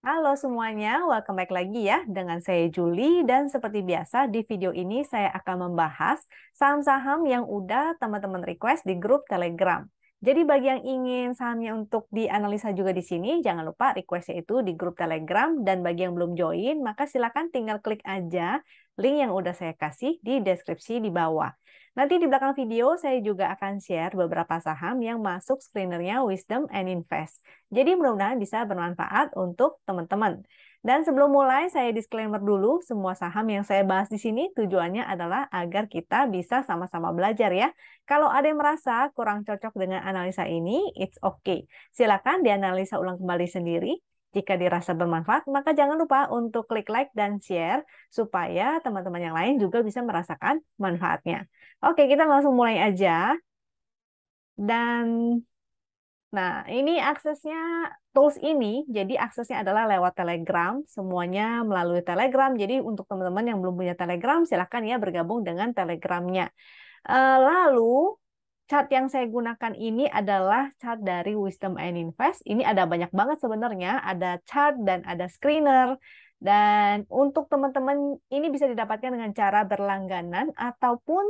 Halo semuanya, welcome back lagi ya dengan saya Julie dan seperti biasa di video ini saya akan membahas saham-saham yang udah teman-teman request di grup Telegram. Jadi bagi yang ingin sahamnya untuk dianalisa juga di sini, jangan lupa requestnya itu di grup Telegram dan bagi yang belum join, maka silakan tinggal klik aja link yang udah saya kasih di deskripsi di bawah. Nanti di belakang video saya juga akan share beberapa saham yang masuk screenernya Wisdom and Invest. Jadi mudah-mudahan bisa bermanfaat untuk teman-teman. Dan sebelum mulai, saya disclaimer dulu, semua saham yang saya bahas di sini tujuannya adalah agar kita bisa sama-sama belajar ya. Kalau ada yang merasa kurang cocok dengan analisa ini, it's okay. Silakan dianalisa ulang kembali sendiri. Jika dirasa bermanfaat, maka jangan lupa untuk klik like dan share supaya teman-teman yang lain juga bisa merasakan manfaatnya. Oke, kita langsung mulai aja. Dan Nah, ini aksesnya tools ini, jadi aksesnya adalah lewat Telegram, semuanya melalui Telegram. Jadi untuk teman-teman yang belum punya Telegram, silahkan ya bergabung dengan Telegramnya. Lalu chart yang saya gunakan ini adalah chart dari Wisdom and Invest. Ini ada banyak banget sebenarnya, ada chart dan ada screener. Dan untuk teman-teman ini bisa didapatkan dengan cara berlangganan ataupun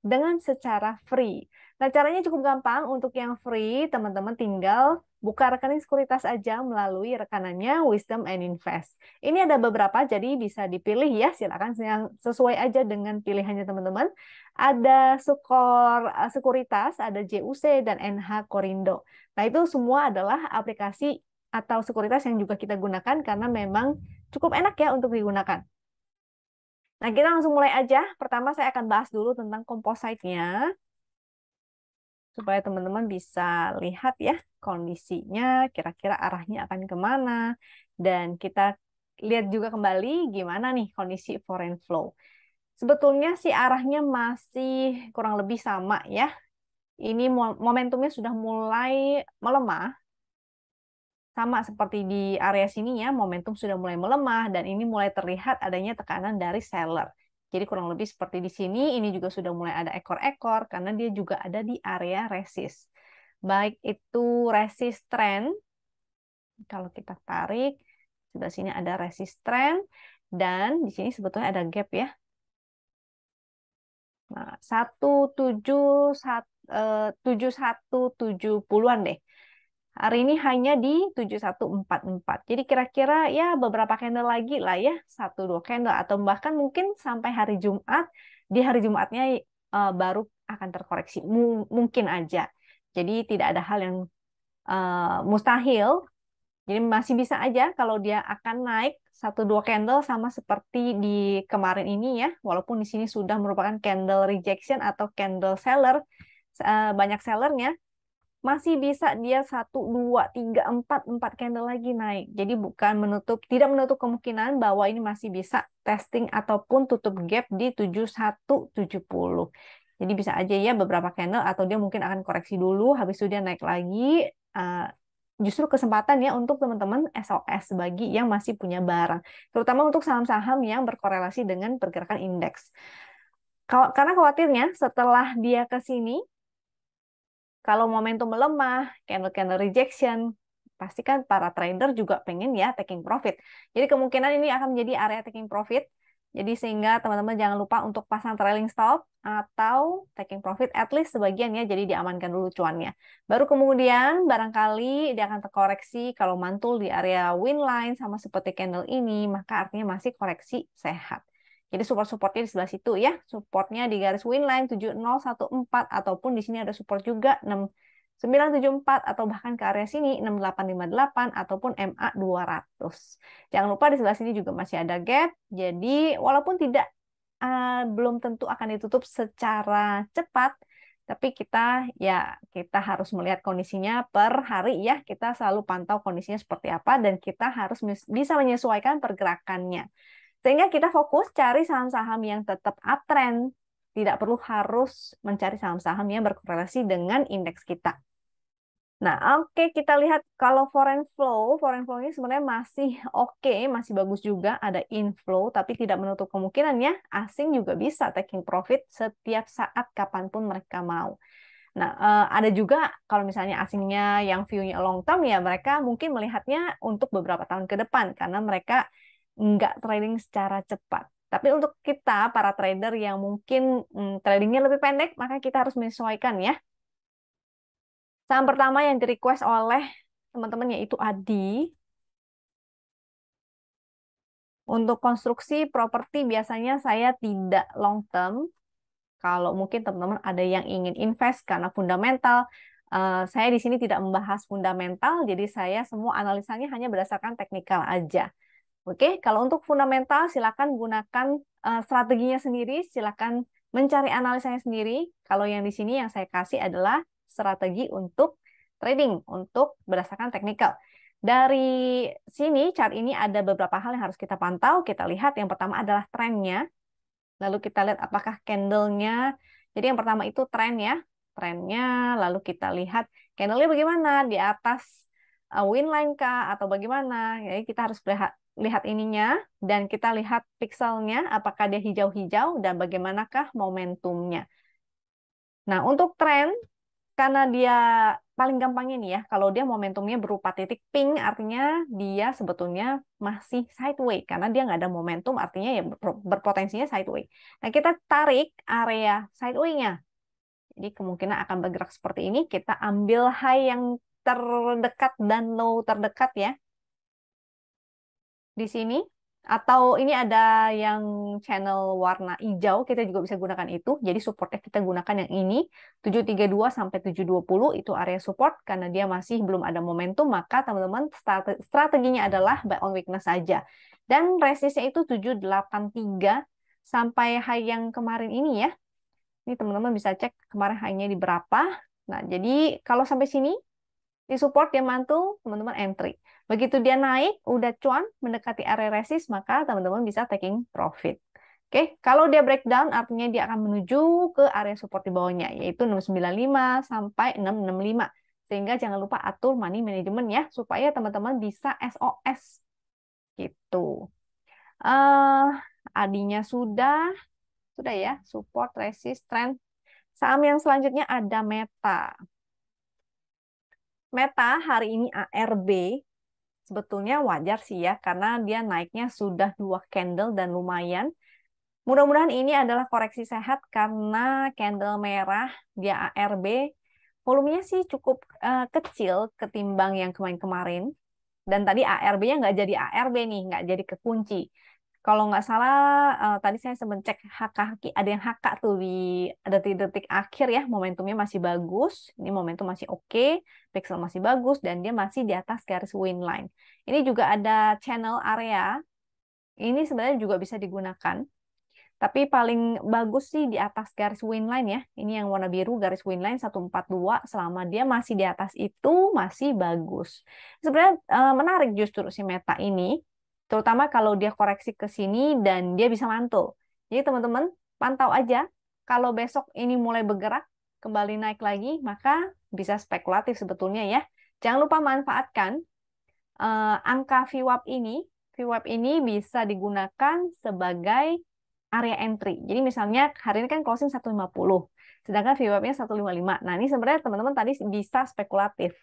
dengan secara free. Nah, caranya cukup gampang. Untuk yang free, teman-teman tinggal buka rekening sekuritas aja melalui rekanannya Wisdom and Invest. Ini ada beberapa, jadi bisa dipilih ya. Silakan yang sesuai aja dengan pilihannya teman-teman. Ada Sekuritas, ada JUC, dan NH Korindo. Nah, itu semua adalah aplikasi atau sekuritas yang juga kita gunakan karena memang cukup enak ya untuk digunakan. Nah, kita langsung mulai aja. Pertama saya akan bahas dulu tentang composite-nya supaya teman-teman bisa lihat ya kondisinya, kira-kira arahnya akan kemana. Dan kita lihat juga kembali gimana nih kondisi foreign flow. Sebetulnya sih arahnya masih kurang lebih sama ya. Ini momentumnya sudah mulai melemah, sama seperti di area sini ya, momentum sudah mulai melemah dan ini mulai terlihat adanya tekanan dari seller. Jadi kurang lebih seperti di sini, ini juga sudah mulai ada ekor-ekor karena dia juga ada di area resist. Baik itu resist trend, kalau kita tarik, sebelah sini ada resist trend dan di sini sebetulnya ada gap ya. Nah, 7170-an deh. Hari ini hanya di 7144. Jadi kira-kira ya beberapa candle lagi lah ya, satu dua candle atau bahkan mungkin sampai hari Jumat, di hari Jumatnya baru akan terkoreksi. Mungkin aja. Jadi tidak ada hal yang mustahil. Jadi masih bisa aja kalau dia akan naik satu dua candle sama seperti di kemarin ini ya, walaupun di sini sudah merupakan candle rejection atau candle seller, banyak sellernya masih bisa dia satu dua tiga empat empat candle lagi naik. Jadi bukan tidak menutup kemungkinan bahwa ini masih bisa testing ataupun tutup gap di 7170. Jadi bisa aja ya beberapa candle atau dia mungkin akan koreksi dulu, habis itu dia naik lagi. Uh, Justru kesempatan ya untuk teman-teman SOS bagi yang masih punya barang, terutama untuk saham-saham yang berkorelasi dengan pergerakan indeks. Karena khawatirnya setelah dia ke sini, kalau momentum melemah, candle-candle rejection, pasti kan para trader juga pengen ya taking profit. Jadi kemungkinan ini akan menjadi area taking profit. Jadi sehingga teman-teman jangan lupa untuk pasang trailing stop atau taking profit at least sebagian ya, jadi diamankan dulu cuannya. Baru kemudian barangkali dia akan terkoreksi kalau mantul di area win line sama seperti candle ini, maka artinya masih koreksi sehat. Jadi support-supportnya di sebelah situ ya. Supportnya di garis winline 7014 ataupun di sini ada support juga 6974 atau bahkan ke area sini 6858 ataupun MA 200. Jangan lupa di sebelah sini juga masih ada gap. Jadi walaupun belum tentu akan ditutup secara cepat, tapi kita harus melihat kondisinya per hari ya. Kita selalu pantau kondisinya seperti apa dan kita harus bisa menyesuaikan pergerakannya. Sehingga kita fokus cari saham-saham yang tetap uptrend. Tidak perlu harus mencari saham-saham yang berkorelasi dengan indeks kita. Nah, oke, kita lihat kalau foreign flow ini sebenarnya masih oke, masih bagus juga, ada inflow, tapi tidak menutup kemungkinan ya, asing juga bisa taking profit setiap saat kapanpun mereka mau. Nah, ada juga kalau misalnya asingnya yang view-nya long term ya mereka mungkin melihatnya untuk beberapa tahun ke depan karena mereka nggak trading secara cepat. Tapi untuk kita para trader yang mungkin tradingnya lebih pendek, maka kita harus menyesuaikan ya. Saham pertama yang di-request oleh teman-teman yaitu Adi. Untuk konstruksi properti biasanya saya tidak long term. Kalau mungkin teman-teman ada yang ingin invest karena fundamental, saya di sini tidak membahas fundamental, jadi saya semua analisanya hanya berdasarkan teknikal aja. Oke, kalau untuk fundamental silakan gunakan strateginya sendiri, silakan mencari analisanya sendiri. Kalau yang di sini yang saya kasih adalah strategi untuk trading, untuk berdasarkan teknikal. Dari sini chart ini ada beberapa hal yang harus kita pantau. Kita lihat yang pertama adalah trennya. Lalu kita lihat apakah candlenya. Jadi yang pertama itu tren ya. Trennya. Lalu kita lihat candlenya bagaimana. Di atas winline kah atau bagaimana. Jadi kita harus lihat ininya. Dan kita lihat pixelnya. Apakah dia hijau-hijau dan bagaimanakah momentumnya. Nah untuk tren. Karena dia paling gampang ini ya, kalau dia momentumnya berupa titik pink, artinya dia sebetulnya masih sideways. Karena dia nggak ada momentum, artinya ya berpotensinya sideways. Nah, kita tarik area sideways-nya. Jadi kemungkinan akan bergerak seperti ini. Kita ambil high yang terdekat dan low terdekat ya. Di sini. Atau ini ada yang channel warna hijau, kita juga bisa gunakan itu. Jadi supportnya kita gunakan yang ini, 732 sampai 720 itu area support. Karena dia masih belum ada momentum, maka teman-teman strateginya adalah buy on weakness saja. Dan resistnya itu 783 sampai high yang kemarin ini ya. Ini teman-teman bisa cek kemarin high-nya di berapa. Nah, jadi kalau sampai sini, di support dia mantul, teman-teman entry. Begitu dia naik, udah cuan mendekati area resist, maka teman-teman bisa taking profit. Oke, kalau dia breakdown artinya dia akan menuju ke area support di bawahnya, yaitu 695 sampai 665. Sehingga jangan lupa atur money management ya, supaya teman-teman bisa SOS gitu. eh Adinya sudah ya, support, resist, trend. Saham yang selanjutnya ada Meta. Meta hari ini ARB sebetulnya wajar sih ya, karena dia naiknya sudah 2 candle dan lumayan. Mudah-mudahan ini adalah koreksi sehat karena candle merah dia ARB. Volumenya sih cukup kecil ketimbang yang kemarin-kemarin. Dan tadi ARB-nya nggak jadi ARB nih, nggak jadi kekunci. Kalau nggak salah, tadi saya sempat cek HK, ada yang HK tuh di detik-detik akhir ya, momentumnya masih bagus. Ini momentum masih oke, pixel masih bagus, dan dia masih di atas garis win line. Ini juga ada channel area, ini sebenarnya juga bisa digunakan. Tapi paling bagus sih di atas garis win line ya. Ini yang warna biru, garis win line 142, selama dia masih di atas itu masih bagus. Sebenarnya menarik justru si Meta ini, terutama kalau dia koreksi ke sini dan dia bisa mantul. Jadi teman-teman pantau aja, kalau besok ini mulai bergerak, kembali naik lagi, maka bisa spekulatif sebetulnya ya. Jangan lupa manfaatkan angka VWAP ini. VWAP ini bisa digunakan sebagai area entry. Jadi misalnya hari ini kan closing 150, sedangkan VWAP-nya 155. Nah, ini sebenarnya teman-teman tadi bisa spekulatif.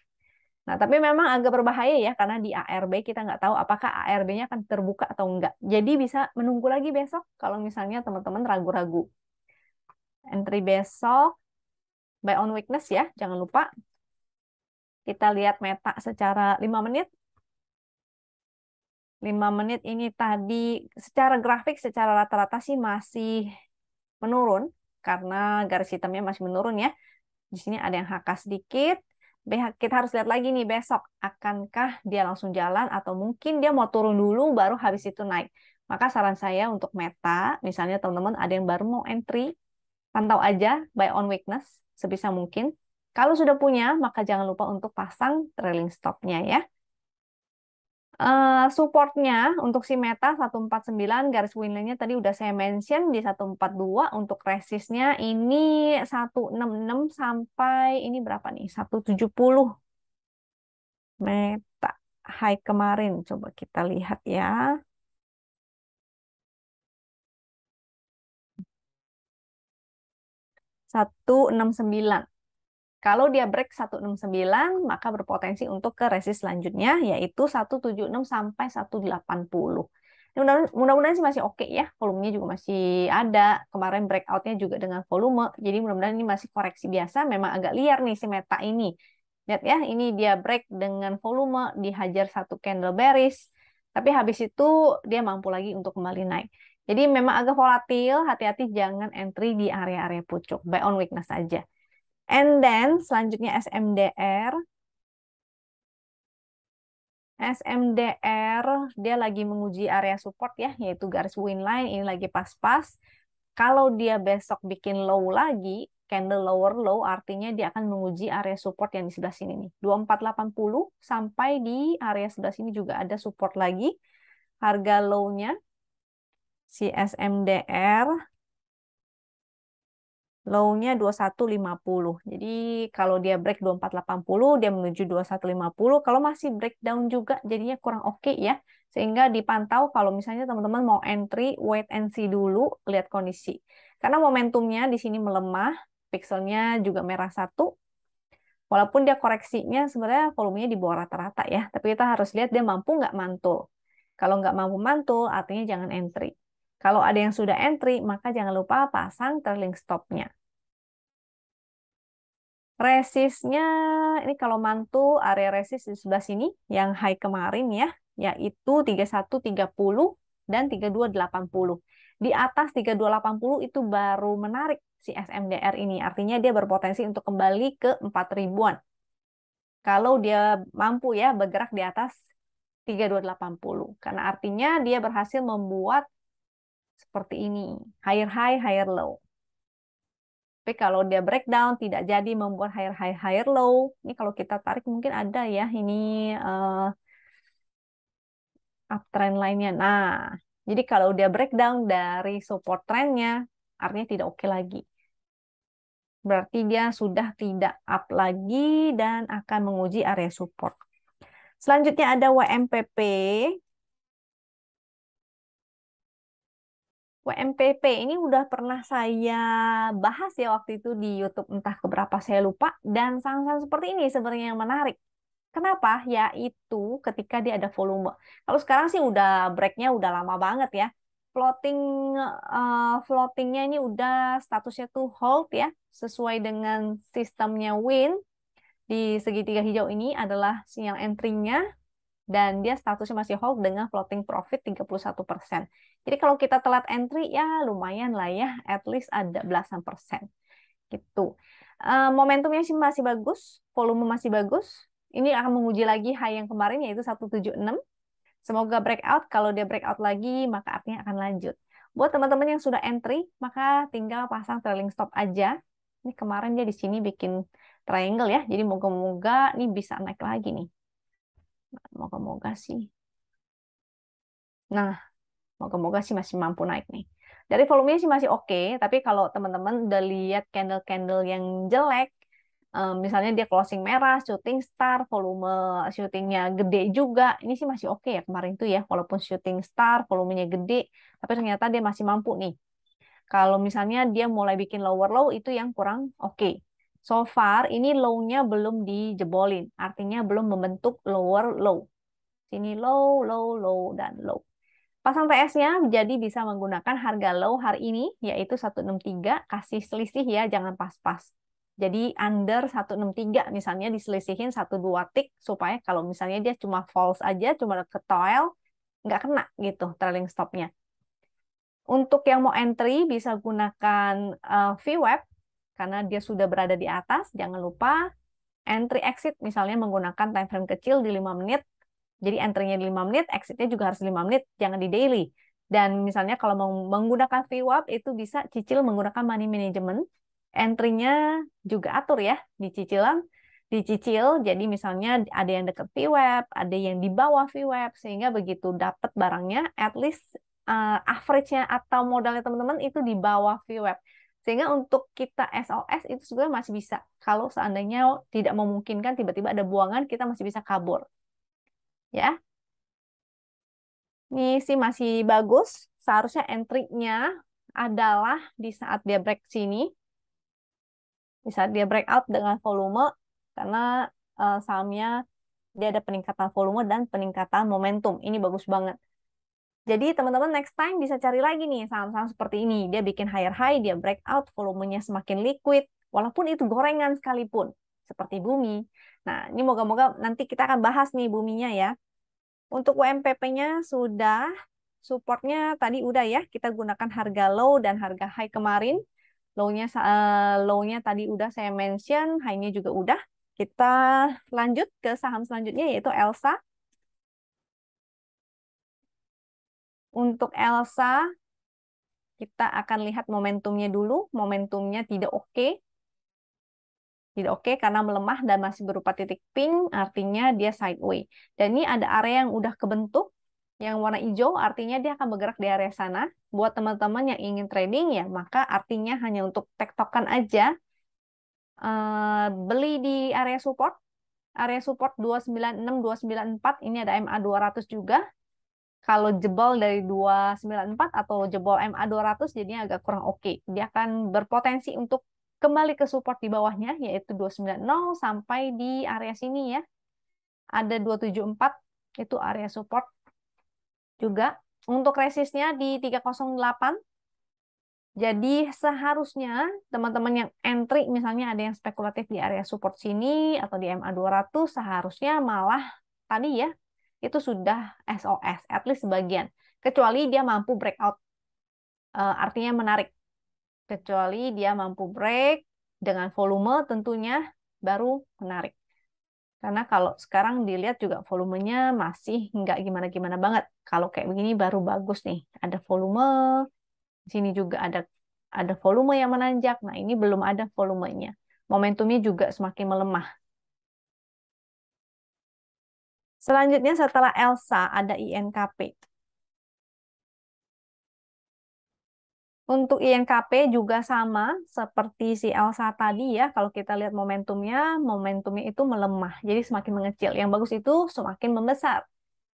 Nah, tapi memang agak berbahaya ya, karena di ARB kita nggak tahu apakah ARB-nya akan terbuka atau enggak. Jadi bisa menunggu lagi besok kalau misalnya teman-teman ragu-ragu. Entry besok, buy on weakness ya, jangan lupa. Kita lihat Meta secara 5 menit. 5 menit ini tadi secara grafik, secara rata-rata sih masih menurun karena garis hitamnya masih menurun ya. Di sini ada yang HK sedikit. Kita harus lihat lagi nih besok, akankah dia langsung jalan atau mungkin dia mau turun dulu baru habis itu naik. Maka saran saya untuk Meta, misalnya teman-teman ada yang baru mau entry, pantau aja buy on weakness sebisa mungkin. Kalau sudah punya, maka jangan lupa untuk pasang trailing stop-nya ya. Supportnya untuk si Meta 149, garis winline-nya tadi udah saya mention di 142. Untuk resistnya ini 166 sampai ini berapa nih, 170. Meta high kemarin coba kita lihat ya, 169. Kalau dia break 169, maka berpotensi untuk ke resist selanjutnya, yaitu 176 sampai 180. Mudah-mudahan sih masih oke ya, volumenya juga masih ada. Kemarin breakoutnya juga dengan volume, jadi mudah-mudahan ini masih koreksi biasa. Memang agak liar nih si Meta ini. Lihat ya, ini dia break dengan volume, dihajar satu candle bearish, tapi habis itu dia mampu lagi untuk kembali naik. Jadi memang agak volatil, hati-hati jangan entry di area-area pucuk, buy on weakness saja. And then selanjutnya SMDR. SMDR dia lagi menguji area support ya, yaitu garis win line ini lagi pas-pas. Kalau dia besok bikin low lagi, candle lower low, artinya dia akan menguji area support yang di sebelah sini nih. 2480 sampai di area sebelah sini juga ada support lagi. Harga low-nya si SMDR low-nya 2150. Jadi kalau dia break 2480, dia menuju 2150. Kalau masih breakdown juga jadinya kurang oke ya. Sehingga dipantau kalau misalnya teman-teman mau entry, wait and see dulu, lihat kondisi. Karena momentumnya di sini melemah, pixelnya juga merah satu. Walaupun dia koreksinya sebenarnya volumenya di bawah rata-rata ya. Tapi kita harus lihat dia mampu nggak mantul. Kalau nggak mampu mantul, artinya jangan entry. Kalau ada yang sudah entry, maka jangan lupa pasang trailing stop-nya. Resistnya ini kalau mantul area resist di sebelah sini yang high kemarin ya, yaitu 3130 dan 3280. Di atas 3280 itu baru menarik si SMDR ini. Artinya dia berpotensi untuk kembali ke 4 ribuan. Kalau dia mampu ya bergerak di atas 3280. Karena artinya dia berhasil membuat seperti ini, higher high, higher low. Tapi kalau dia breakdown tidak jadi membuat higher high higher low. Ini kalau kita tarik mungkin ada ya ini uptrend lainnya. Nah, jadi kalau dia breakdown dari support trendnya artinya tidak oke lagi. Berarti dia sudah tidak up lagi dan akan menguji area support. Selanjutnya ada WMPP. WMPP ini udah pernah saya bahas ya waktu itu di YouTube entah keberapa saya lupa dan sang-sang seperti ini sebenarnya yang menarik. Kenapa? Yaitu ketika dia ada volume. Kalau sekarang sih udah breaknya udah lama banget ya. Floating floatingnya ini udah statusnya tuh hold ya, sesuai dengan sistemnya Win. Di segitiga hijau ini adalah sinyal entry-nya dan dia statusnya masih hold dengan floating profit 31%. Jadi kalau kita telat entry ya lumayan lah ya, at least ada belasan persen gitu. Momentumnya sih masih bagus, volume masih bagus. Ini akan menguji lagi high yang kemarin yaitu 176. Semoga breakout. Kalau dia breakout lagi, maka artinya akan lanjut. Buat teman-teman yang sudah entry, maka tinggal pasang trailing stop aja. Ini kemarin dia di sini bikin triangle ya. Jadi moga-moga ini bisa naik lagi nih. Moga-moga sih. Nah, moga-moga sih masih mampu naik nih. Dari volumenya sih masih oke, tapi kalau teman-teman udah lihat candle-candle yang jelek, misalnya dia closing merah, shooting star, volume shootingnya gede juga, ini sih masih oke ya kemarin tuh ya, walaupun shooting star, volumenya gede, tapi ternyata dia masih mampu nih. Kalau misalnya dia mulai bikin lower low, itu yang kurang oke. So far, ini low-nya belum dijebolin, artinya belum membentuk lower low. Sini low, low, low, dan low. Pasang TS-nya jadi bisa menggunakan harga low hari ini, yaitu 163, kasih selisih ya, jangan pas-pas. Jadi under 163 misalnya diselisihin 1-2 tick, supaya kalau misalnya dia cuma false aja, cuma ke toil, nggak kena gitu trailing stop-nya. Untuk yang mau entry bisa gunakan VWAP, karena dia sudah berada di atas, jangan lupa entry exit misalnya menggunakan time frame kecil di 5 menit. Jadi entry-nya di 5 menit, exit-nya juga harus 5 menit, jangan di daily. Dan misalnya kalau mau menggunakan VWAP itu bisa cicil menggunakan money management. Entry-nya juga atur ya di cicilan, dicicil. Jadi misalnya ada yang dekat VWAP, ada yang di bawah VWAP, sehingga begitu dapat barangnya, at least average-nya atau modalnya teman-teman itu di bawah VWAP. Sehingga untuk kita SOS itu sebenarnya masih bisa. Kalau seandainya tidak memungkinkan tiba-tiba ada buangan, kita masih bisa kabur. Ya, ini sih masih bagus. Seharusnya entry-nya adalah di saat dia break sini. Bisa dia breakout dengan volume karena sahamnya dia ada peningkatan volume dan peningkatan momentum. Ini bagus banget. Jadi teman-teman next time bisa cari lagi nih saham-saham seperti ini. Dia bikin higher high, dia breakout, volumenya semakin liquid, walaupun itu gorengan sekalipun, seperti Bumi. Nah, ini moga-moga nanti kita akan bahas nih Buminya ya. Untuk UMPP-nya sudah, supportnya tadi udah ya, kita gunakan harga low dan harga high kemarin. Low-nya tadi udah saya mention, high-nya juga udah. Kita lanjut ke saham selanjutnya yaitu Elsa. Untuk Elsa, kita akan lihat momentumnya dulu. Momentumnya tidak oke. Tidak oke karena melemah dan masih berupa titik pink, artinya dia sideways. Dan ini ada area yang udah kebentuk, yang warna hijau, artinya dia akan bergerak di area sana. Buat teman-teman yang ingin trading ya, maka artinya hanya untuk tektokan aja. Beli di area support. Area support 296, 294, ini ada MA 200 juga. Kalau jebol dari 294 atau jebol MA 200 jadinya agak kurang oke. Dia akan berpotensi untuk kembali ke support di bawahnya yaitu 290 sampai di area sini ya. Ada 274 itu area support juga. Untuk resistnya di 308. Jadi seharusnya teman-teman yang entry misalnya ada yang spekulatif di area support sini atau di MA 200 seharusnya malah tadi ya itu sudah SOS, at least sebagian. Kecuali dia mampu breakout, artinya menarik. Kecuali dia mampu break dengan volume tentunya baru menarik. Karena kalau sekarang dilihat juga volumenya masih nggak gimana-gimana banget. Kalau kayak begini baru bagus nih. Ada volume, di sini juga ada volume yang menanjak. Nah, ini belum ada volumenya. Momentumnya juga semakin melemah. Selanjutnya setelah Elsa ada INKP. Untuk INKP juga sama seperti si Elsa tadi ya. Kalau kita lihat momentumnya itu melemah. Jadi semakin mengecil. Yang bagus itu semakin membesar.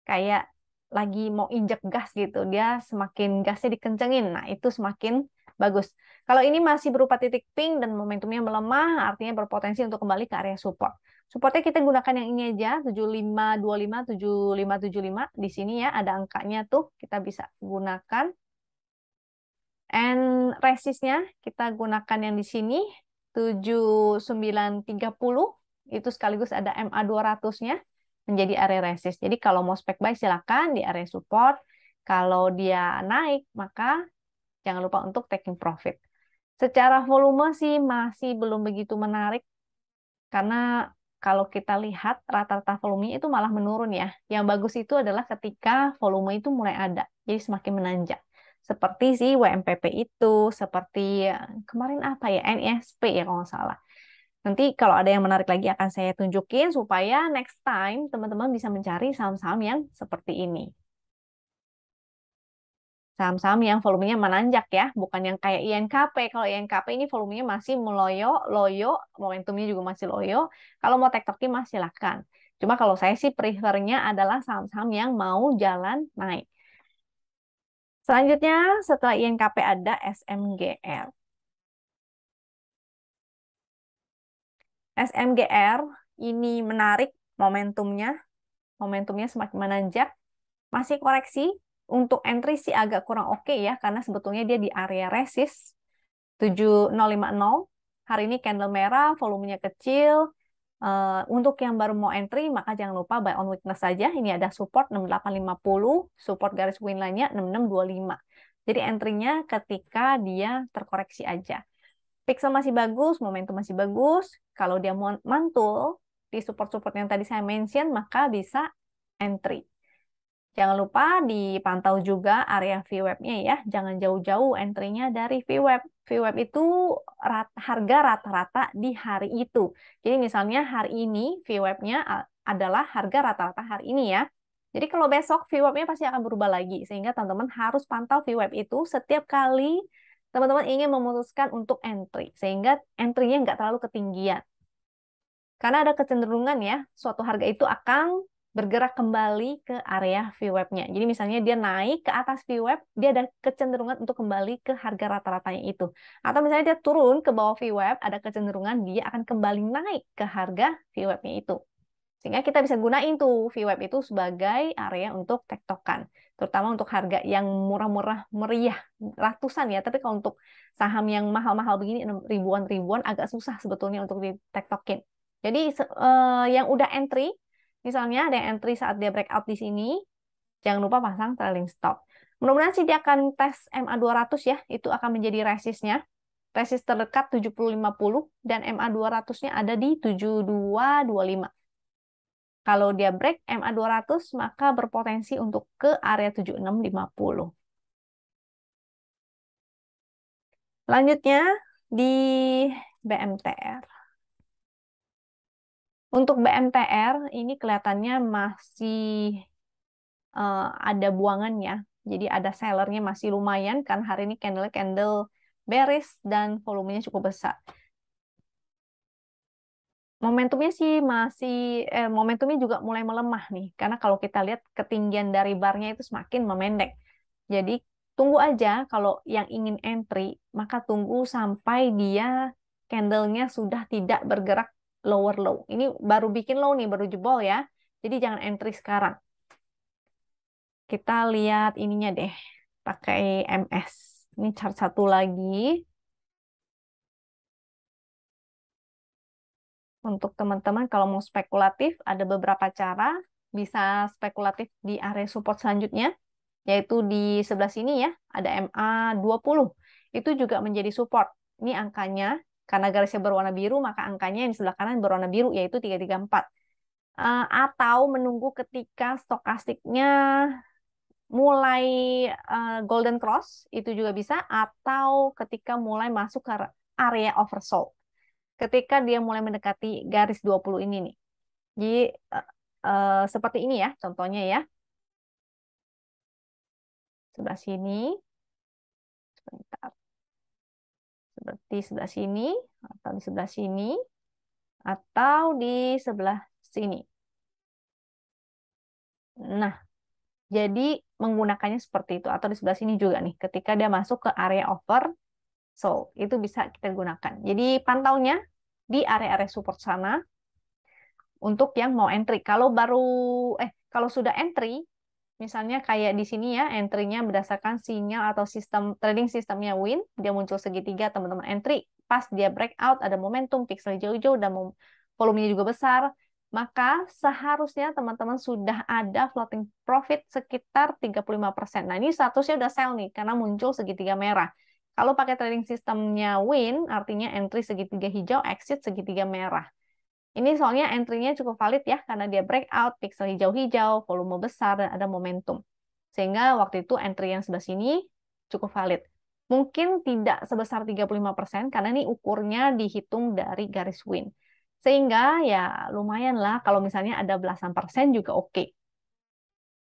Kayak lagi mau injek gas gitu. Dia semakin gasnya dikencengin. Nah, itu semakin bagus. Kalau ini masih berupa titik pink dan momentumnya melemah, artinya berpotensi untuk kembali ke area support. Supportnya kita gunakan yang ini aja, 7525, 7575. Di sini ya, ada angkanya tuh. Kita bisa gunakan. And resistnya kita gunakan yang di sini 7930 itu sekaligus ada MA 200-nya menjadi area resist. Jadi kalau mau spek buy silakan di area support. Kalau dia naik maka jangan lupa untuk taking profit. Secara volume sih masih belum begitu menarik karena kalau kita lihat rata-rata volumenya itu malah menurun ya. Yang bagus itu adalah ketika volume itu mulai ada. Jadi semakin menanjak. Seperti si WMPP itu, seperti kemarin apa ya, NISP ya kalau nggak salah. Nanti kalau ada yang menarik lagi akan saya tunjukin supaya next time teman-teman bisa mencari saham-saham yang seperti ini. Saham-saham yang volumenya menanjak ya, bukan yang kayak INKP. Kalau INKP ini volumenya masih meloyo, loyo, momentumnya juga masih loyo. Kalau mau tektokin mas silakan. Cuma kalau saya sih prefernya adalah saham-saham yang mau jalan naik. Selanjutnya setelah INKP ada SMGR. SMGR ini menarik momentumnya. Momentumnya semakin menanjak. Masih koreksi. Untuk entry sih agak kurang oke ya, karena sebetulnya dia di area resist 7050. Hari ini candle merah, volumenya kecil. Untuk yang baru mau entry, maka jangan lupa buy on weakness saja. Ini ada support 6850, support garis win lainnya 6625. Jadi entry-nya ketika dia terkoreksi aja. Pixel masih bagus, momentum masih bagus. Kalau dia mantul di support-support yang tadi saya mention, maka bisa entry. Jangan lupa dipantau juga area VWAP-nya ya. Jangan jauh-jauh entry-nya dari VWAP. VWAP itu harga rata-rata di hari itu. Jadi misalnya hari ini VWAP-nya adalah harga rata-rata hari ini ya. Jadi kalau besok VWAP-nya pasti akan berubah lagi. Sehingga teman-teman harus pantau VWAP itu setiap kali teman-teman ingin memutuskan untuk entry. Sehingga entry-nya nggak terlalu ketinggian. Karena ada kecenderungan ya, suatu harga itu akan bergerak kembali ke area VWAP-nya. Jadi misalnya dia naik ke atas VWAP, dia ada kecenderungan untuk kembali ke harga rata-ratanya itu. Atau misalnya dia turun ke bawah VWAP, ada kecenderungan dia akan kembali naik ke harga VWAP-nya itu. Sehingga kita bisa gunain tuh VWAP itu sebagai area untuk tektokan. Terutama untuk harga yang murah-murah meriah, ratusan ya. Tapi kalau untuk saham yang mahal-mahal begini, ribuan-ribuan, agak susah sebetulnya untuk ditektokin. Jadi yang udah entry, misalnya ada yang entry saat dia breakout di sini, jangan lupa pasang trailing stop. Mudah-mudahan sih dia akan tes MA200 ya, itu akan menjadi resistnya. Resist terdekat 7050 dan MA200-nya ada di 7225. Kalau dia break MA200, maka berpotensi untuk ke area 7650. Selanjutnya di BMTR. Untuk BMTR ini kelihatannya masih ada buangannya. Jadi ada sellernya masih lumayan kan hari ini candle bearish dan volumenya cukup besar. Momentumnya sih momentumnya juga mulai melemah nih karena kalau kita lihat ketinggian dari barnya itu semakin memendek. Jadi tunggu aja kalau yang ingin entry maka tunggu sampai dia candlenya sudah tidak bergerak lower low. Ini baru bikin low nih, baru jebol ya. Jadi jangan entry sekarang. Kita lihat ininya deh, pakai MS. Ini chart satu lagi. Untuk teman-teman kalau mau spekulatif, ada beberapa cara bisa spekulatif di area support selanjutnya, yaitu di sebelah sini ya, ada MA20. Itu juga menjadi support. Ini angkanya, karena garisnya berwarna biru, maka angkanya yang di sebelah kanan berwarna biru, yaitu 334. Atau menunggu ketika stokastiknya mulai golden cross itu juga bisa atau ketika mulai masuk ke area oversold. Ketika dia mulai mendekati garis 20 ini nih. Jadi seperti ini ya contohnya ya. Sebelah sini, sebentar. Seperti sebelah sini atau di sebelah sini atau di sebelah sini. Nah, jadi menggunakannya seperti itu atau di sebelah sini juga nih ketika dia masuk ke area over. So, itu bisa kita gunakan. Jadi pantaunya di area-area support sana untuk yang mau entry. Kalau sudah entry, misalnya kayak di sini ya, entry-nya berdasarkan sinyal atau sistem trading sistemnya Win, dia muncul segitiga, teman-teman entry, pas dia breakout ada momentum, pixel hijau-hijau dan volumenya juga besar, maka seharusnya teman-teman sudah ada floating profit sekitar 35%. Nah, ini statusnya udah sell nih karena muncul segitiga merah. Kalau pakai trading sistemnya Win, artinya entry segitiga hijau, exit segitiga merah. Ini soalnya entry-nya cukup valid ya, karena dia breakout, pixel hijau-hijau, volume besar, dan ada momentum. Sehingga waktu itu entry yang sebelah sini cukup valid. Mungkin tidak sebesar 35%, karena ini ukurnya dihitung dari garis win. Sehingga ya lumayan lah, kalau misalnya ada belasan persen juga oke.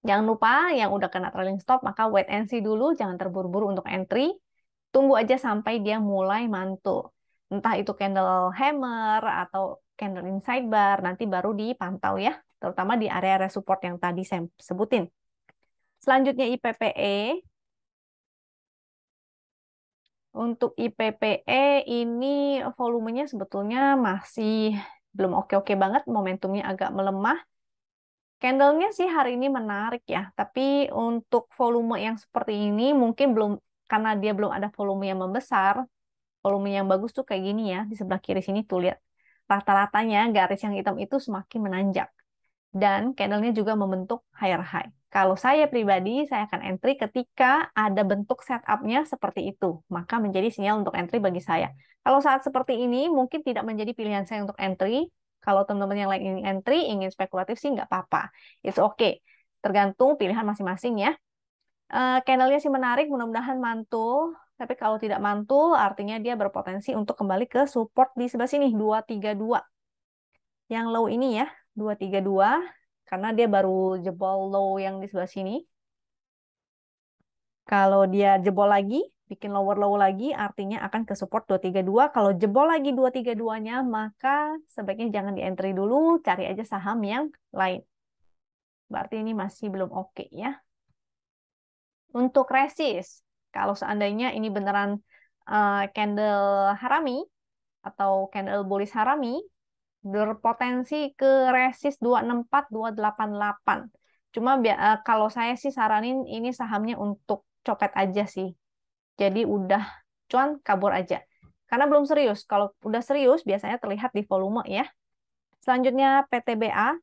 Jangan lupa yang udah kena trailing stop, maka wait and see dulu, jangan terburu-buru untuk entry. Tunggu aja sampai dia mulai mantul. Entah itu candle hammer atau candle inside bar, nanti baru dipantau ya, terutama di area-area support yang tadi saya sebutin. Selanjutnya IPPE. Untuk IPPE ini volumenya sebetulnya masih belum oke-oke banget, momentumnya agak melemah. Candlenya sih hari ini menarik ya, tapi untuk volume yang seperti ini mungkin belum, karena dia belum ada volume yang membesar. Volume yang bagus tuh kayak gini ya, di sebelah kiri sini tuh lihat. Rata-ratanya garis yang hitam itu semakin menanjak. Dan candlenya juga membentuk higher high. Kalau saya pribadi, saya akan entry ketika ada bentuk setup-nya seperti itu. Maka menjadi sinyal untuk entry bagi saya. Kalau saat seperti ini, mungkin tidak menjadi pilihan saya untuk entry. Kalau teman-teman yang lain ingin entry, ingin spekulatif sih nggak apa-apa. It's okay. Tergantung pilihan masing-masing ya. Candlenya sih menarik, mudah-mudahan mantul. Tapi kalau tidak mantul, artinya dia berpotensi untuk kembali ke support di sebelah sini, 232. Yang low ini ya, 232, karena dia baru jebol low yang di sebelah sini. Kalau dia jebol lagi, bikin lower low lagi, artinya akan ke support 232. Kalau jebol lagi 232-nya, maka sebaiknya jangan di entry dulu, cari aja saham yang lain. Berarti ini masih belum oke ya. Untuk resist, kalau seandainya ini beneran candle harami atau candle bullish harami, berpotensi ke resist 264, 288. Cuma kalau saya sih saranin ini sahamnya untuk copet aja sih. Jadi udah cuan kabur aja. Karena belum serius. Kalau udah serius biasanya terlihat di volume ya. Selanjutnya PTBA.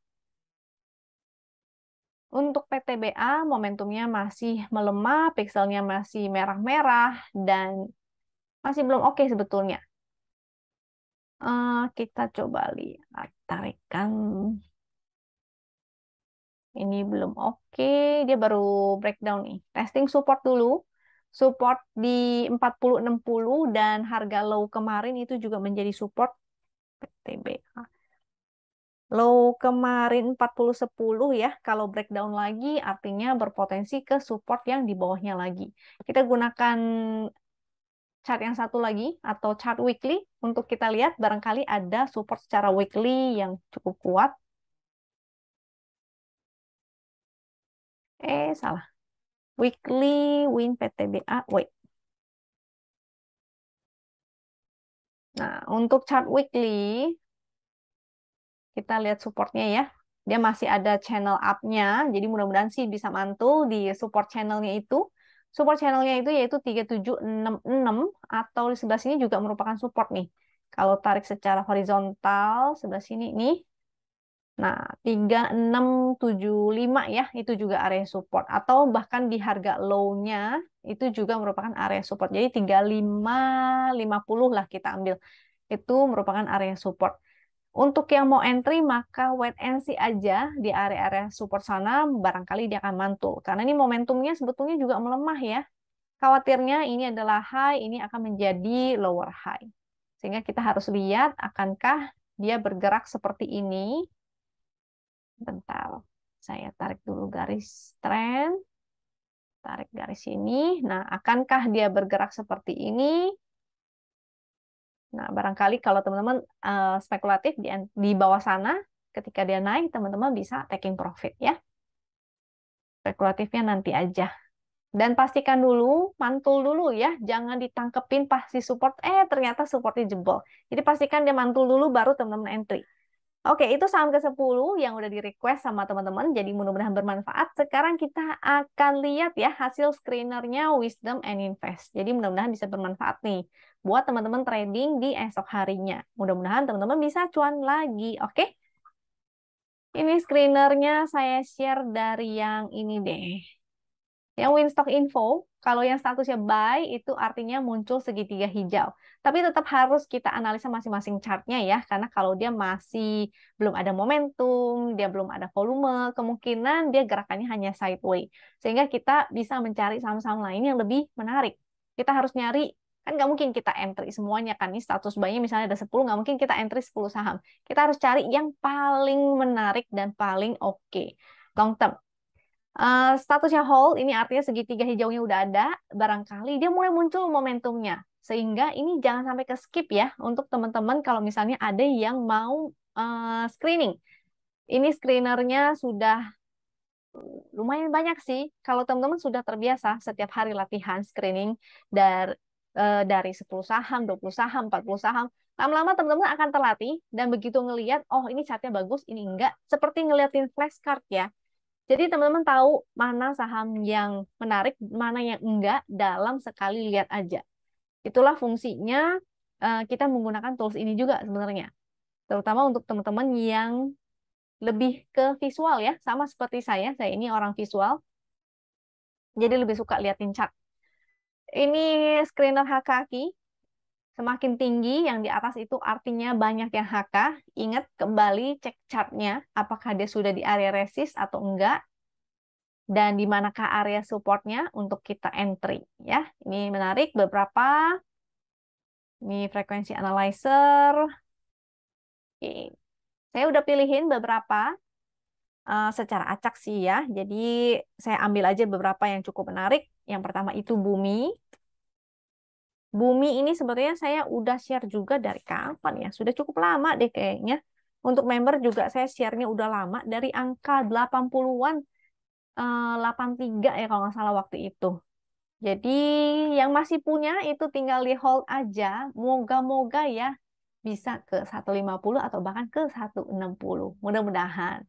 Untuk PTBA momentumnya masih melemah, pixelnya masih merah-merah dan masih belum oke sebetulnya. Kita coba lihat tarikan. Ini belum oke, dia baru breakdown nih. Testing support dulu. Support di 4060 dan harga low kemarin itu juga menjadi support PTBA. Low kemarin 4010 ya. Kalau breakdown lagi artinya berpotensi ke support yang di bawahnya lagi. Kita gunakan chart yang satu lagi atau chart weekly untuk kita lihat barangkali ada support secara weekly yang cukup kuat. Salah. Weekly win PTBA. Wait. Nah, untuk chart weekly, kita lihat supportnya ya. Dia masih ada channel up-nya, jadi mudah-mudahan sih bisa mantul di support channelnya itu. Support channelnya itu yaitu 3766 atau di sebelah sini juga merupakan support nih. Kalau tarik secara horizontal, sebelah sini nih. Nah, 3675 ya, itu juga area support. Atau bahkan di harga low-nya, itu juga merupakan area support. Jadi 3550 lah kita ambil. Itu merupakan area support. Untuk yang mau entry, maka wait and see aja di area-area support sana, barangkali dia akan mantul. Karena ini momentumnya sebetulnya juga melemah ya. Khawatirnya ini adalah high, ini akan menjadi lower high. Sehingga kita harus lihat, akankah dia bergerak seperti ini. Bentar, saya tarik dulu garis trend. Tarik garis ini. Nah, akankah dia bergerak seperti ini? Nah, barangkali kalau teman-teman spekulatif di bawah sana, ketika dia naik, teman-teman bisa taking profit ya. Spekulatifnya nanti aja. Dan pastikan dulu, mantul dulu ya. Jangan ditangkepin pasti support, ternyata supportnya jebol. Jadi pastikan dia mantul dulu, baru teman-teman entry. Oke, itu saham ke-10 yang udah di-request sama teman-teman. Jadi mudah-mudahan bermanfaat. Sekarang kita akan lihat ya hasil screenernya Wisdom and Invest. Jadi mudah-mudahan bisa bermanfaat nih buat teman-teman trading di esok harinya. Mudah-mudahan teman-teman bisa cuan lagi. Oke? Ini screenernya saya share dari yang ini deh. Yang Winstock Info, kalau yang statusnya buy itu artinya muncul segitiga hijau. Tapi tetap harus kita analisa masing-masing chartnya ya, karena kalau dia masih belum ada momentum, dia belum ada volume, kemungkinan dia gerakannya hanya sideways. Sehingga kita bisa mencari saham-saham lain yang lebih menarik. Kita harus nyari, kan nggak mungkin kita entry semuanya kan, ini status buy-nya misalnya ada 10, nggak mungkin kita entry 10 saham. Kita harus cari yang paling menarik dan paling oke. Long term. Statusnya hold, ini artinya segitiga hijaunya udah ada, barangkali dia mulai muncul momentumnya. Sehingga ini jangan sampai ke skip ya, untuk teman-teman kalau misalnya ada yang mau screening. Ini screenernya sudah lumayan banyak sih. Kalau teman-teman sudah terbiasa setiap hari latihan screening dari 10 saham, 20 saham, 40 saham, lama-lama teman-teman akan terlatih dan begitu ngelihat, oh ini chartnya bagus, ini enggak. Seperti ngeliatin flashcard ya. Jadi teman-teman tahu mana saham yang menarik, mana yang enggak dalam sekali lihat aja. Itulah fungsinya kita menggunakan tools ini juga sebenarnya. Terutama untuk teman-teman yang lebih ke visual ya, sama seperti saya ini orang visual. Jadi lebih suka liatin chart. Ini screener HKI, semakin tinggi yang di atas itu artinya banyak yang HK. Ingat kembali cek chartnya, apakah dia sudah di area resist atau enggak. Dan di manakah area supportnya untuk kita entry ya. Ini menarik beberapa. Ini frekuensi analyzer. Oke. Saya udah pilihin beberapa secara acak sih ya. Jadi saya ambil aja beberapa yang cukup menarik. Yang pertama itu Bumi. Bumi ini sebenarnya saya udah share juga dari kapan ya. Sudah cukup lama deh kayaknya. Untuk member juga saya share-nya udah lama dari angka 80-an, 83 ya kalau nggak salah waktu itu. Jadi yang masih punya itu tinggal di hold aja. Moga-moga ya bisa ke 150 atau bahkan ke 160. Mudah-mudahan.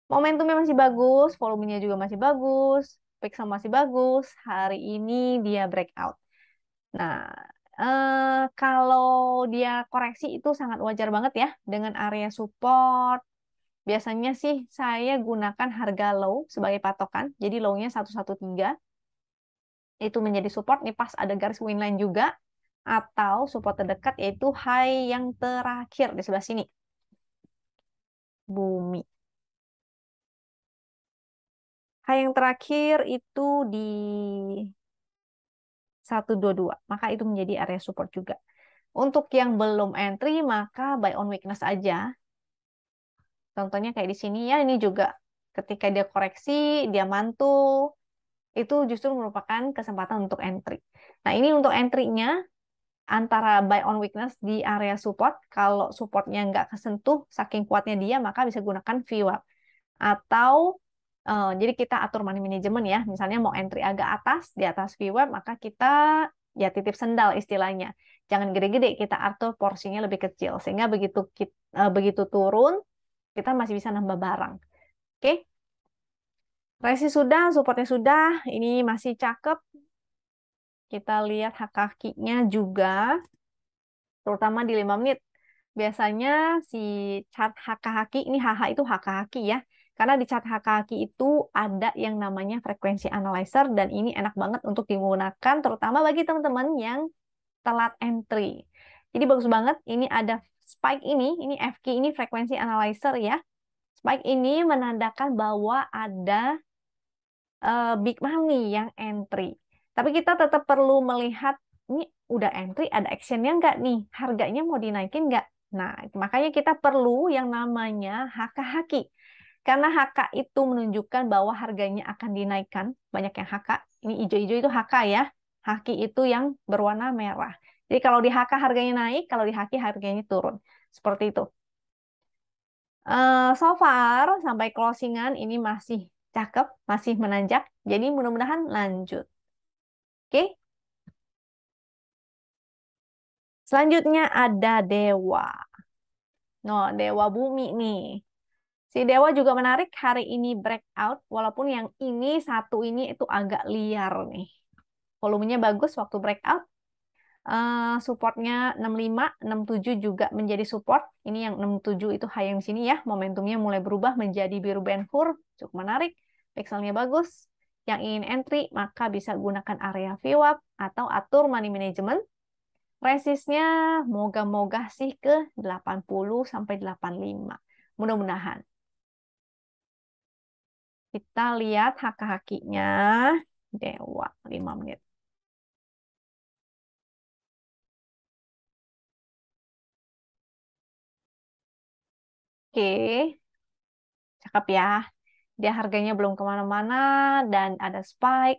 Momentumnya masih bagus, volumenya juga masih bagus, pixel masih bagus. Hari ini dia breakout. Nah, kalau dia koreksi itu sangat wajar banget ya dengan area support. Biasanya sih saya gunakan harga low sebagai patokan. Jadi low-nya 113 itu menjadi support. Nih pas ada garis winline juga. Atau support terdekat yaitu high yang terakhir di sebelah sini. Bumi. High yang terakhir itu di 122. Maka itu menjadi area support juga. Untuk yang belum entry, maka buy on weakness aja. Contohnya kayak di sini ya, ini juga ketika dia koreksi, dia mantul, itu justru merupakan kesempatan untuk entry. Nah, ini untuk entry-nya antara buy on weakness di area support. Kalau supportnya nggak kesentuh, saking kuatnya dia, maka bisa gunakan VWAP. Atau, jadi kita atur money management ya. Misalnya mau entry agak atas, di atas VWAP, maka kita ya titip sendal istilahnya. Jangan gede-gede, kita atur porsinya lebih kecil. Sehingga begitu turun, kita masih bisa nambah barang. Oke, resist sudah, supportnya sudah, ini masih cakep. Kita lihat hak kakinya juga, terutama di 5 menit. Biasanya si chart HKHQ, ini HH itu HKHQ ya. Karena di chart HKHQ itu ada yang namanya frekuensi analyzer dan ini enak banget untuk digunakan terutama bagi teman-teman yang telat entry. Jadi bagus banget, ini ada spike ini FQ ini frekuensi analyzer ya. Spike ini menandakan bahwa ada big money yang entry. Tapi kita tetap perlu melihat ini udah entry, ada actionnya nggak nih? Harganya mau dinaikin nggak? Nah, makanya kita perlu yang namanya HK-HQ. Karena HK itu menunjukkan bahwa harganya akan dinaikkan. Banyak yang HK. Ini hijau-hijau itu HK ya. HQ itu yang berwarna merah. Jadi kalau di HK harganya naik, kalau di HQ harganya turun. Seperti itu. So far, sampai closingan ini masih cakep, masih menanjak. Jadi mudah-mudahan lanjut. Oke, selanjutnya ada Dewa. No, Dewa Bumi nih. Si Dewa juga menarik hari ini breakout, walaupun yang ini satu ini itu agak liar nih. Volumenya bagus waktu breakout. Supportnya 65, 67 juga menjadi support. Ini yang 67 itu high yang sini ya. Momentumnya mulai berubah menjadi biru Ben Hur. Cukup menarik. Pixelnya bagus. Yang ingin entry, maka bisa gunakan area VWAP atau atur money management. Resistnya moga-moga sih ke 80 sampai 85. Mudah-mudahan. Kita lihat haki-hakinya. Dewa, 5 menit. Oke, cakep ya. Dia harganya belum kemana-mana dan ada spike,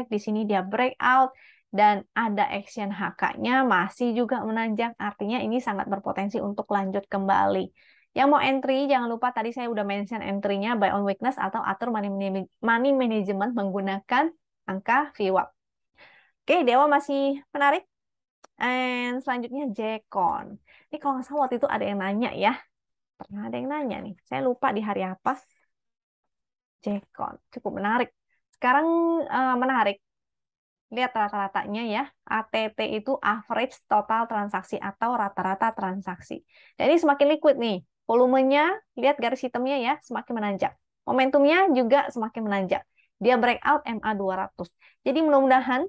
di sini dia breakout dan ada action HK-nya masih juga menanjak, artinya ini sangat berpotensi untuk lanjut kembali. Yang mau entry, jangan lupa tadi saya udah mention entry-nya buy on weakness atau atur money management menggunakan angka VWAP. Oke, Dewa masih menarik. And selanjutnya Jekon. Ini kalau nggak salah waktu itu ada yang nanya ya. Pernah ada yang nanya nih. Saya lupa di hari apa. Jekon. Cukup menarik. Sekarang menarik. Lihat rata-ratanya ya. ATT itu average total transaksi atau rata-rata transaksi. Dan ini semakin liquid nih. Volumenya, lihat garis hitamnya ya, semakin menanjak. Momentumnya juga semakin menanjak. Dia breakout MA 200. Jadi mudah-mudahan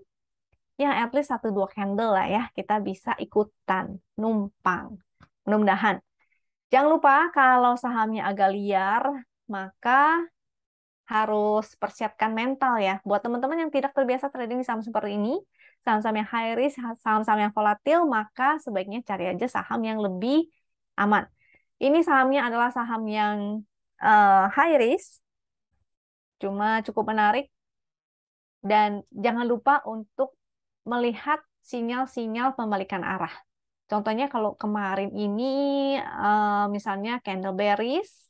ya at least 1-2 candle lah ya. Kita bisa ikutan, numpang. Mudah-mudahan. Jangan lupa kalau sahamnya agak liar, maka harus persiapkan mental ya. Buat teman-teman yang tidak terbiasa trading di saham seperti ini, saham-saham yang high risk, saham-saham yang volatil, maka sebaiknya cari aja saham yang lebih aman. Ini sahamnya adalah saham yang high risk, cuma cukup menarik. Dan jangan lupa untuk melihat sinyal-sinyal pembalikan arah. Contohnya kalau kemarin ini misalnya candle bearish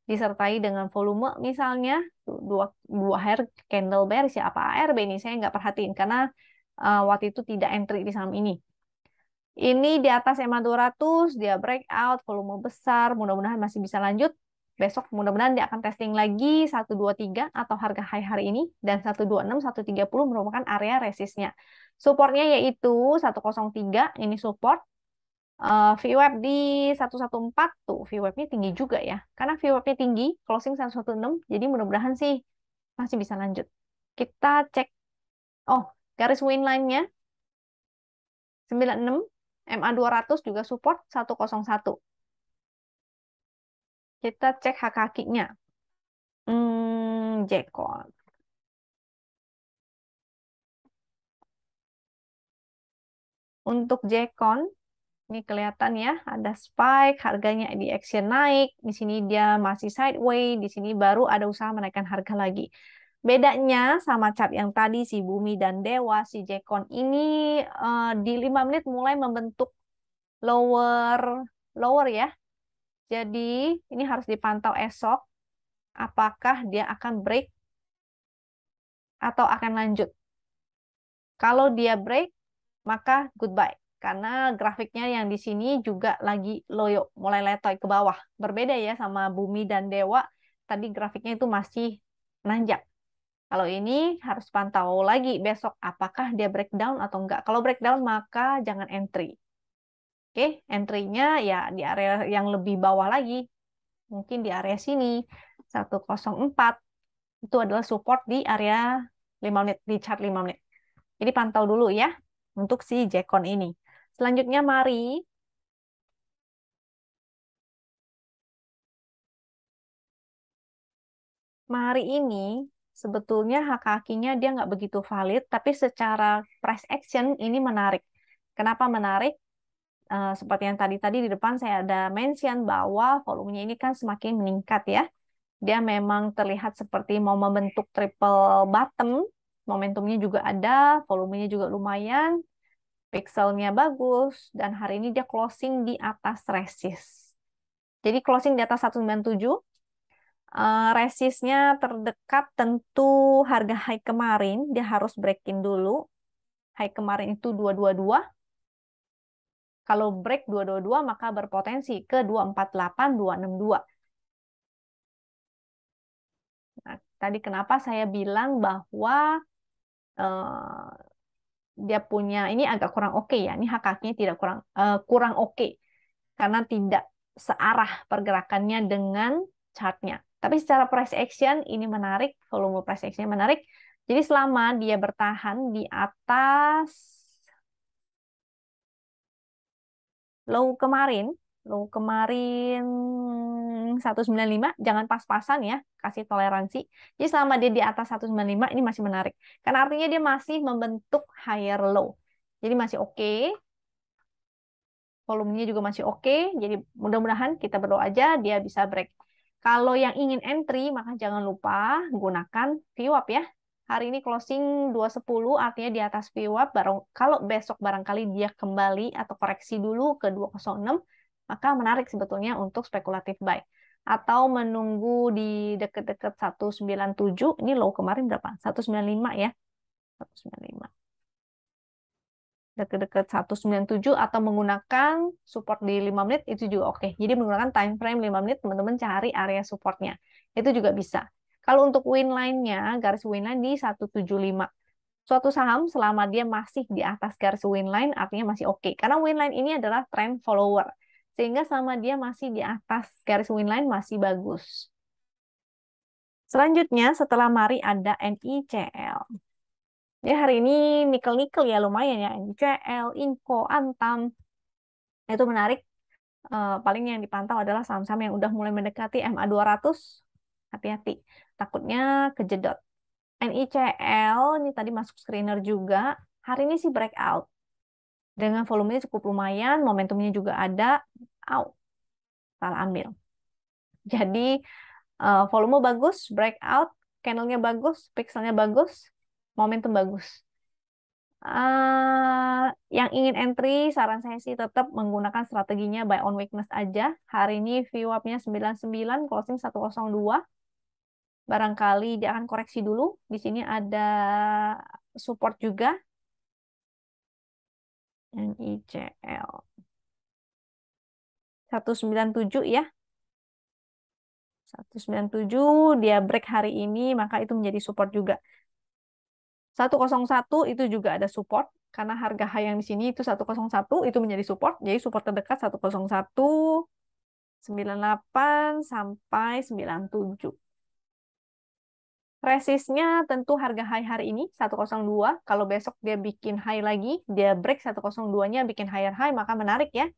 disertai dengan volume misalnya dua dua candle bearish ya, apa ARB ini saya nggak perhatiin karena waktu itu tidak entry di saham ini. Ini di atas EMA 200, dia breakout, volume besar, mudah-mudahan masih bisa lanjut. Besok mudah-mudahan dia akan testing lagi 123 atau harga high hari ini, dan 126, 130 merupakan area resistnya. Supportnya yaitu 103, ini support. VWAP di 114 tuh, VWAP-nya tinggi juga ya. Karena VWAP-nya tinggi, closing 116, jadi mudah-mudahan sih masih bisa lanjut. Kita cek, oh garis win line-nya 96, MA 200 juga support 101. Kita cek hak kakinya. Jekon. Untuk Jekon, ini kelihatan ya, ada spike, harganya di action naik, di sini dia masih sideways, di sini baru ada usaha menaikkan harga lagi. Bedanya sama chart yang tadi si Bumi dan Dewa, si Jekon ini di 5 menit mulai membentuk lower lower ya. Jadi ini harus dipantau esok apakah dia akan break atau akan lanjut. Kalau dia break, maka goodbye. Karena grafiknya yang di sini juga lagi loyo, mulai letoy ke bawah. Berbeda ya sama Bumi dan Dewa, tadi grafiknya itu masih nanjak. Kalau ini harus pantau lagi besok apakah dia breakdown atau enggak. Kalau breakdown maka jangan entry. Oke, entry-nya ya di area yang lebih bawah lagi. Mungkin di area sini 104 itu adalah support di area 5 menit, di chart 5 menit. Jadi pantau dulu ya untuk si Jekon ini. Selanjutnya mari ini sebetulnya hak kakinya dia nggak begitu valid, tapi secara price action ini menarik. Kenapa menarik? Seperti yang tadi di depan saya ada mention bahwa volumenya ini kan semakin meningkat ya. Dia memang terlihat seperti mau membentuk triple bottom, momentumnya juga ada, volumenya juga lumayan, pixelnya bagus, dan hari ini dia closing di atas resist. Jadi closing di atas 197, resistnya terdekat tentu harga high kemarin, dia harus breaking dulu. High kemarin itu 222. Kalau break 222 maka berpotensi ke 248, 262. Nah, tadi kenapa saya bilang bahwa eh, dia punya ini agak kurang oke ya. Ini hak kakinya tidak kurang oke karena tidak searah pergerakannya dengan chartnya. Tapi secara price action ini menarik, volume price action menarik. Jadi selama dia bertahan di atas low kemarin 195, jangan pas-pasan ya, kasih toleransi. Jadi selama dia di atas 195 ini masih menarik. Karena artinya dia masih membentuk higher low. Jadi masih oke, volumenya juga masih oke. Jadi mudah-mudahan kita berdoa aja dia bisa break. Kalau yang ingin entry, maka jangan lupa gunakan VWAP ya. Hari ini closing 210, artinya di atas VWAP. Kalau besok barangkali dia kembali atau koreksi dulu ke 206, maka menarik sebetulnya untuk spekulatif buy. Atau menunggu di dekat-dekat 197, ini low kemarin berapa? 195 ya. 195. Dekat-dekat 197 atau menggunakan support di 5 menit itu juga oke. Jadi menggunakan time frame 5 menit teman-teman cari area supportnya. Itu juga bisa. Kalau untuk win line-nya, garis win line di 175. Suatu saham selama dia masih di atas garis win line artinya masih oke. Karena win line ini adalah trend follower. Sehingga selama dia masih di atas garis win line masih bagus. Selanjutnya setelah mari ada NICL. Ya hari ini nikel-nikel ya lumayan ya. NICL, Inco, Antam. Itu menarik. Paling yang dipantau adalah saham-saham yang udah mulai mendekati MA 200. Hati-hati. Takutnya kejedot. NICL ini tadi masuk screener juga. Hari ini sih breakout. Dengan volumenya cukup lumayan. Momentumnya juga ada. Salah ambil. Jadi volume bagus, breakout, candlenya bagus, pixelnya bagus, momentum bagus. Yang ingin entry, saran saya sih tetap menggunakan strateginya buy on weakness aja. Hari ini VWAP-nya 99, closing 102. Barangkali dia akan koreksi dulu. Di sini ada support juga. NICL 197 ya. 197 dia break hari ini, maka itu menjadi support juga. 101 itu juga ada support karena harga high yang di sini itu 101 itu menjadi support. Jadi support terdekat 101 98 sampai 97. Resistnya tentu harga high hari ini 102. Kalau besok dia bikin high lagi, dia break 102-nya bikin higher high, maka menarik ya.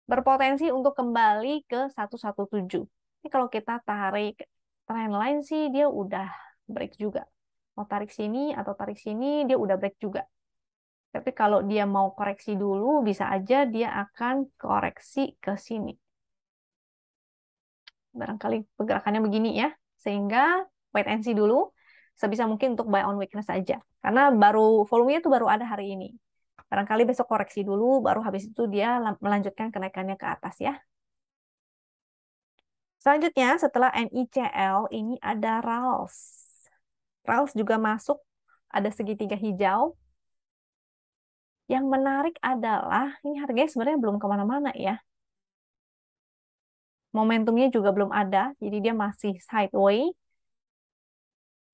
Berpotensi untuk kembali ke 117. Ini kalau kita tarik trendline sih dia udah break juga. Mau tarik sini atau tarik sini dia udah break juga. Tapi kalau dia mau koreksi dulu, bisa aja dia akan koreksi ke sini. Barangkali pergerakannya begini ya. Sehingga wait and see dulu. Sebisa mungkin untuk buy on weakness aja. Karena volumenya itu baru ada hari ini. Barangkali besok koreksi dulu, baru habis itu dia melanjutkan kenaikannya ke atas ya. Selanjutnya setelah NICL ini ada RALS. RALS juga masuk, ada segitiga hijau. Yang menarik adalah, ini harganya sebenarnya belum kemana-mana ya. Momentumnya juga belum ada, jadi dia masih sideways.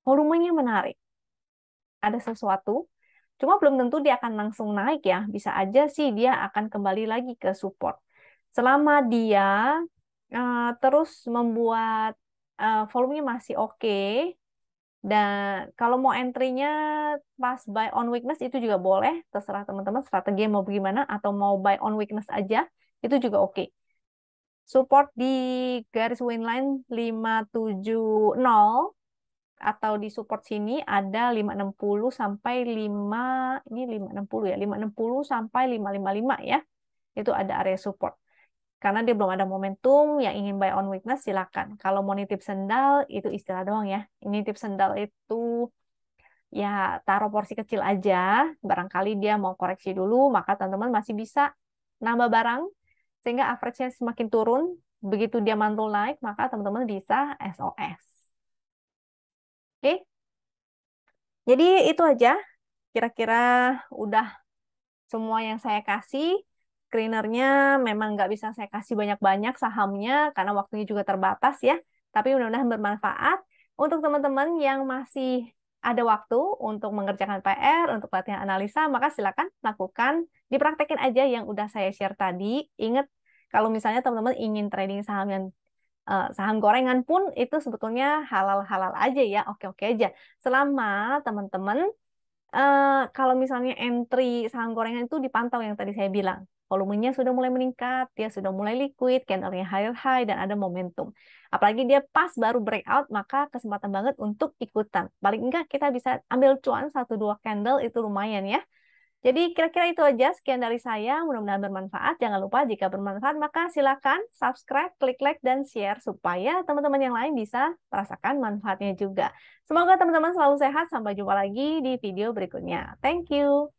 Volumenya menarik. Ada sesuatu, cuma belum tentu dia akan langsung naik ya. Bisa aja sih dia akan kembali lagi ke support. Selama dia terus membuat volumenya masih oke, dan kalau mau entry-nya pas buy on weakness itu juga boleh, terserah teman-teman strategi mau bagaimana, atau mau buy on weakness aja, itu juga oke. Support di garis winline 570 atau di support sini ada 560 sampai 5, ini 560 ya, 560 sampai 555 ya. Itu ada area support. Karena dia belum ada momentum, yang ingin buy on weakness silakan. Kalau mau nitip sendal itu istilah doang ya. Ini nitip sendal itu ya taruh porsi kecil aja. Barangkali dia mau koreksi dulu, maka teman-teman masih bisa nambah barang sehingga average-nya semakin turun. Begitu dia mantul naik, maka teman-teman bisa SOS. Oke, jadi itu aja. Kira-kira udah semua yang saya kasih. Screenernya memang nggak bisa saya kasih banyak-banyak sahamnya karena waktunya juga terbatas ya. Tapi mudah-mudahan bermanfaat. Untuk teman-teman yang masih ada waktu untuk mengerjakan PR, untuk latihan analisa, maka silakan lakukan. Dipraktekin aja yang udah saya share tadi. Ingat, kalau misalnya teman-teman ingin trading saham yang saham gorengan pun itu sebetulnya halal-halal aja ya, oke-oke aja. Selama teman-teman kalau misalnya entry saham gorengan itu dipantau yang tadi saya bilang, volumenya sudah mulai meningkat, dia sudah mulai liquid, candlenya higher high dan ada momentum. Apalagi dia pas baru breakout, maka kesempatan banget untuk ikutan. Paling enggak kita bisa ambil cuan 1-2 candle itu lumayan ya. Jadi kira-kira itu aja sekian dari saya. Mudah-mudahan bermanfaat. Jangan lupa jika bermanfaat maka silakan subscribe, klik like, dan share supaya teman-teman yang lain bisa merasakan manfaatnya juga. Semoga teman-teman selalu sehat. Sampai jumpa lagi di video berikutnya. Thank you.